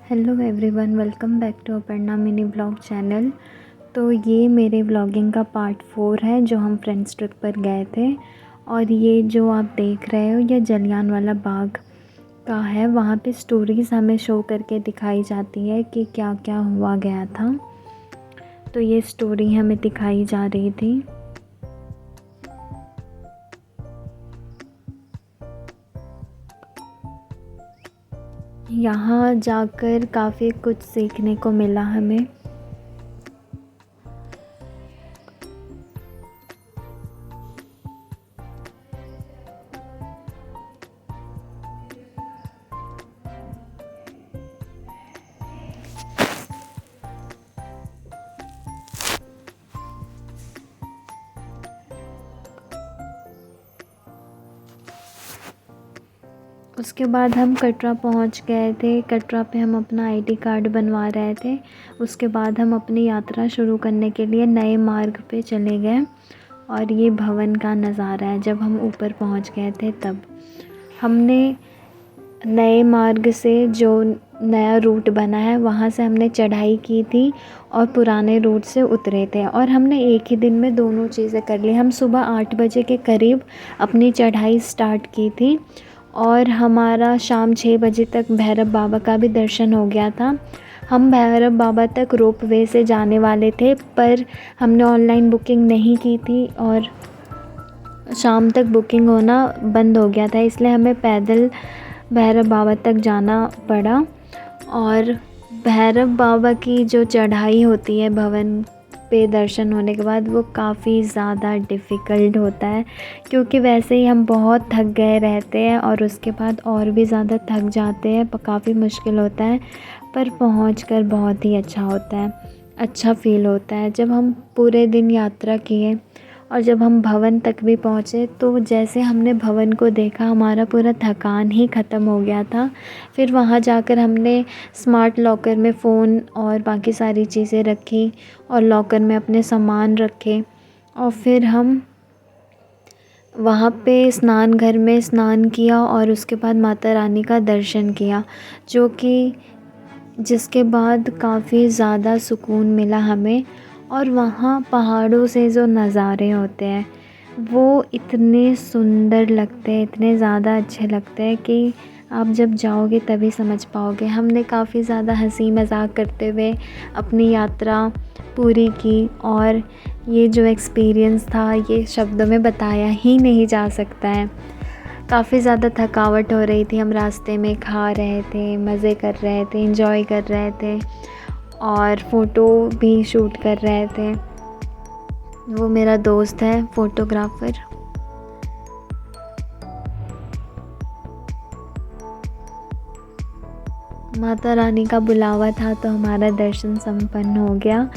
Hello everyone, welcome back to Aparna mini blog channel. तो ये मेरे व्लॉगिंग का पार्ट 4 है जो हम फ्रेंड्स ट्रिप पर गए थे। और ये जो आप देख रहे हो ये जलियांवाला बाग का है। वहाँ पे स्टोरीज़ हमें शो करके दिखाई जाती है कि क्या क्या हुआ गया था। तो ये स्टोरी हमें दिखाई जा रही थी। यहाँ जाकर काफ़ी कुछ सीखने को मिला हमें। उसके बाद हम कटरा पहुंच गए थे। कटरा पे हम अपना आईडी कार्ड बनवा रहे थे। उसके बाद हम अपनी यात्रा शुरू करने के लिए नए मार्ग पे चले गए। और ये भवन का नज़ारा है। जब हम ऊपर पहुंच गए थे तब हमने नए मार्ग से जो नया रूट बना है वहाँ से हमने चढ़ाई की थी और पुराने रूट से उतरे थे। और हमने एक ही दिन में दोनों चीज़ें कर ली। हम सुबह 8 बजे के करीब अपनी चढ़ाई स्टार्ट की थी और हमारा शाम 6 बजे तक भैरव बाबा का भी दर्शन हो गया था। हम भैरव बाबा तक रोपवे से जाने वाले थे, पर हमने ऑनलाइन बुकिंग नहीं की थी और शाम तक बुकिंग होना बंद हो गया था, इसलिए हमें पैदल भैरव बाबा तक जाना पड़ा। और भैरव बाबा की जो चढ़ाई होती है भवन पे दर्शन होने के बाद, वो काफ़ी ज़्यादा डिफ़िकल्ट होता है, क्योंकि वैसे ही हम बहुत थक गए रहते हैं और उसके बाद और भी ज़्यादा थक जाते हैं। काफ़ी मुश्किल होता है, पर पहुंचकर बहुत ही अच्छा होता है, अच्छा फ़ील होता है। जब हम पूरे दिन यात्रा किए और जब हम भवन तक भी पहुँचे तो जैसे हमने भवन को देखा हमारा पूरा थकान ही ख़त्म हो गया था। फिर वहाँ जाकर हमने स्मार्ट लॉकर में फ़ोन और बाकी सारी चीज़ें रखी और लॉकर में अपने सामान रखे। और फिर हम वहाँ पे स्नान घर में स्नान किया और उसके बाद माता रानी का दर्शन किया, जिसके बाद काफ़ी ज़्यादा सुकून मिला हमें। और वहाँ पहाड़ों से जो नज़ारे होते हैं वो इतने सुंदर लगते हैं, इतने ज़्यादा अच्छे लगते हैं कि आप जब जाओगे तभी समझ पाओगे। हमने काफ़ी ज़्यादा हंसी मज़ाक करते हुए अपनी यात्रा पूरी की और ये जो एक्सपीरियंस था ये शब्दों में बताया ही नहीं जा सकता है। काफ़ी ज़्यादा थकावट हो रही थी। हम रास्ते में खा रहे थे, मज़े कर रहे थे, एंजॉय कर रहे थे और फ़ोटो भी शूट कर रहे थे। वो मेरा दोस्त है फ़ोटोग्राफ़र। माता रानी का बुलावा था तो हमारा दर्शन संपन्न हो गया।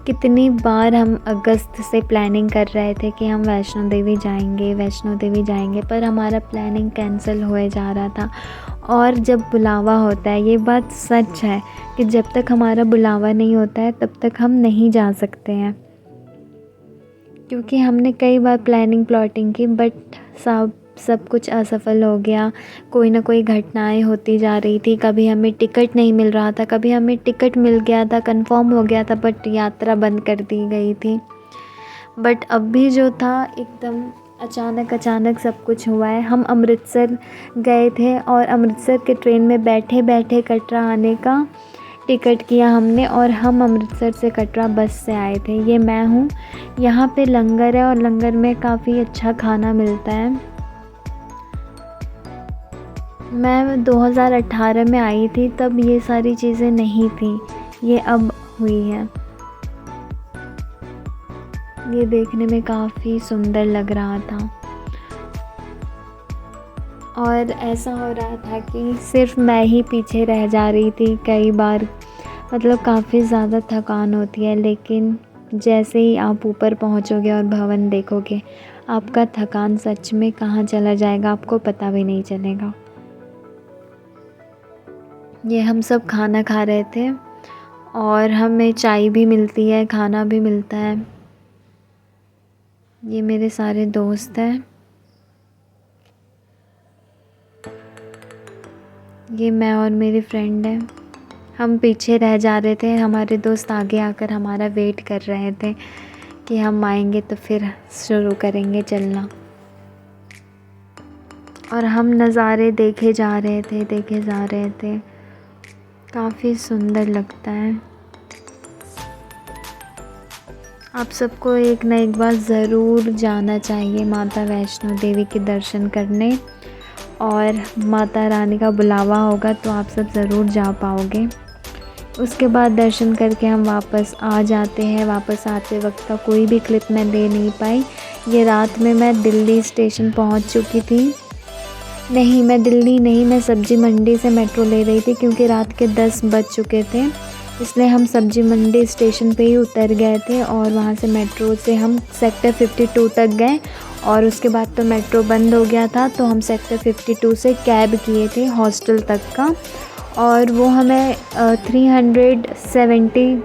कितनी बार हम अगस्त से प्लानिंग कर रहे थे कि हम वैष्णो देवी जाएंगे, वैष्णो देवी जाएंगे, पर हमारा प्लानिंग कैंसिल हुए जा रहा था। और जब बुलावा होता है, ये बात सच है कि जब तक हमारा बुलावा नहीं होता है तब तक हम नहीं जा सकते हैं। क्योंकि हमने कई बार प्लानिंग प्लॉटिंग की, बट सब कुछ असफल हो गया। कोई ना कोई घटनाएं होती जा रही थी। कभी हमें टिकट नहीं मिल रहा था, कभी हमें टिकट मिल गया था, कंफर्म हो गया था, बट यात्रा बंद कर दी गई थी। बट अब भी जो था एकदम अचानक सब कुछ हुआ है। हम अमृतसर गए थे और अमृतसर के ट्रेन में बैठे बैठे कटरा आने का टिकट किया हमने और हम अमृतसर से कटरा बस से आए थे। ये मैं हूँ। यहाँ पे लंगर है और लंगर में काफ़ी अच्छा खाना मिलता है। मैं 2018 में आई थी, तब ये सारी चीज़ें नहीं थी, ये अब हुई है। ये देखने में काफ़ी सुंदर लग रहा था और ऐसा हो रहा था कि सिर्फ मैं ही पीछे रह जा रही थी कई बार। मतलब काफ़ी ज़्यादा थकान होती है, लेकिन जैसे ही आप ऊपर पहुंचोगे और भवन देखोगे, आपका थकान सच में कहाँ चला जाएगा आपको पता भी नहीं चलेगा। ये हम सब खाना खा रहे थे और हमें चाय भी मिलती है, खाना भी मिलता है। ये मेरे सारे दोस्त हैं। ये मैं और मेरी फ्रेंड है। हम पीछे रह जा रहे थे, हमारे दोस्त आगे आकर हमारा वेट कर रहे थे कि हम आएंगे तो फिर शुरू करेंगे चलना। और हम नज़ारे देखे जा रहे थे। काफ़ी सुंदर लगता है। आप सबको एक ना एक बार ज़रूर जाना चाहिए माता वैष्णो देवी के दर्शन करने, और माता रानी का बुलावा होगा तो आप सब ज़रूर जा पाओगे। उसके बाद दर्शन करके हम वापस आ जाते हैं। वापस आते वक्त का कोई भी क्लिप मैं ले नहीं पाई। ये रात में मैं दिल्ली स्टेशन पहुंच चुकी थी। नहीं, मैं दिल्ली नहीं, मैं सब्ज़ी मंडी से मेट्रो ले रही थी क्योंकि रात के 10 बज चुके थे, इसलिए हम सब्ज़ी मंडी स्टेशन पे ही उतर गए थे और वहाँ से मेट्रो से हम सेक्टर 52 तक गए। और उसके बाद तो मेट्रो बंद हो गया था, तो हम सेक्टर 52 से कैब किए थे हॉस्टल तक का, और वो हमें 370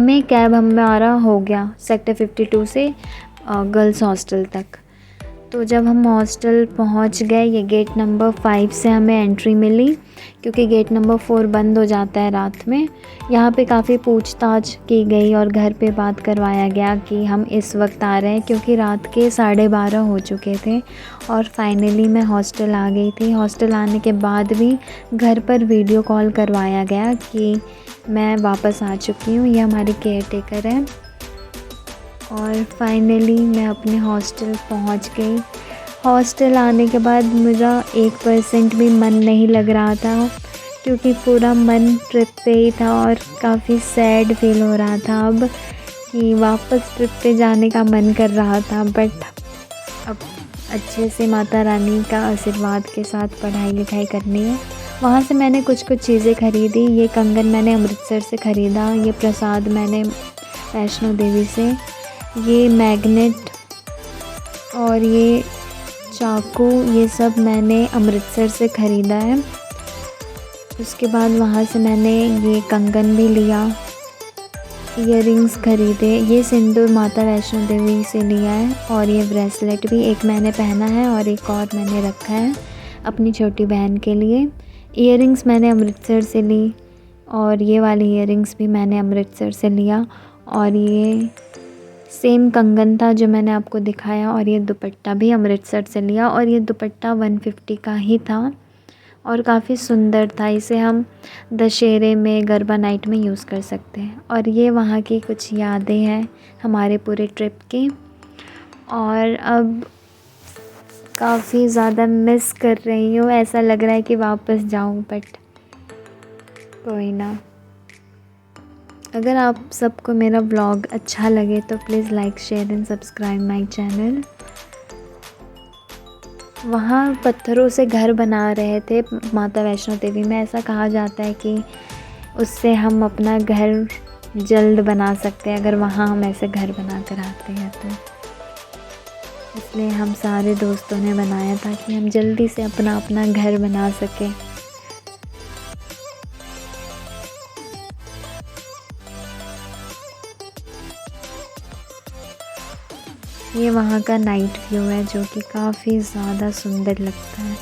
में कैब हमारा हो गया सेक्टर 52 से गर्ल्स हॉस्टल तक। तो जब हम हॉस्टल पहुंच गए, ये गेट नंबर 5 से हमें एंट्री मिली क्योंकि गेट नंबर 4 बंद हो जाता है रात में। यहाँ पे काफ़ी पूछताछ की गई और घर पे बात करवाया गया कि हम इस वक्त आ रहे हैं, क्योंकि रात के 12:30 हो चुके थे। और फाइनली मैं हॉस्टल आ गई थी। हॉस्टल आने के बाद भी घर पर वीडियो कॉल करवाया गया कि मैं वापस आ चुकी हूँ। ये हमारी केयर टेकर है। और फाइनली मैं अपने हॉस्टल पहुंच गई। हॉस्टल आने के बाद मेरा 1% भी मन नहीं लग रहा था क्योंकि पूरा मन ट्रिप पे ही था और काफ़ी सैड फील हो रहा था अब कि वापस ट्रिप पे जाने का मन कर रहा था। बट अब अच्छे से माता रानी का आशीर्वाद के साथ पढ़ाई लिखाई करनी है। वहाँ से मैंने कुछ चीज़ें ख़रीदी। ये कंगन मैंने अमृतसर से ख़रीदा, ये प्रसाद मैंने वैष्णो देवी से, ये मैग्नेट और ये चाकू, ये सब मैंने अमृतसर से ख़रीदा है। उसके बाद वहाँ से मैंने ये कंगन भी लिया, इयररिंग्स ख़रीदे। ये सिंदूर माता वैष्णो देवी से लिया है, और ये ब्रेसलेट भी एक मैंने पहना है और एक और मैंने रखा है अपनी छोटी बहन के लिए। इयररिंग्स मैंने अमृतसर से ली, और ये वाली इयररिंग्स भी मैंने अमृतसर से लिया। और ये सेम कंगन था जो मैंने आपको दिखाया, और ये दुपट्टा भी अमृतसर से लिया, और ये दुपट्टा 150 का ही था और काफ़ी सुंदर था। इसे हम दशहरे में, गरबा नाइट में यूज़ कर सकते हैं। और ये वहाँ की कुछ यादें हैं हमारे पूरे ट्रिप की। और अब काफ़ी ज़्यादा मिस कर रही हूँ, ऐसा लग रहा है कि वापस जाऊँ, बट कोई ना। अगर आप सबको मेरा व्लॉग अच्छा लगे तो please like, share and subscribe my channel. वहाँ पत्थरों से घर बना रहे थे माता वैष्णो देवी में। ऐसा कहा जाता है कि उससे हम अपना घर जल्द बना सकते हैं अगर वहाँ हम ऐसे घर बना कर आते हैं तो। इसलिए हम सारे दोस्तों ने बनाया था कि हम जल्दी से अपना घर बना सकें। ये वहाँ का नाइट व्यू है जो कि काफ़ी ज़्यादा सुंदर लगता है।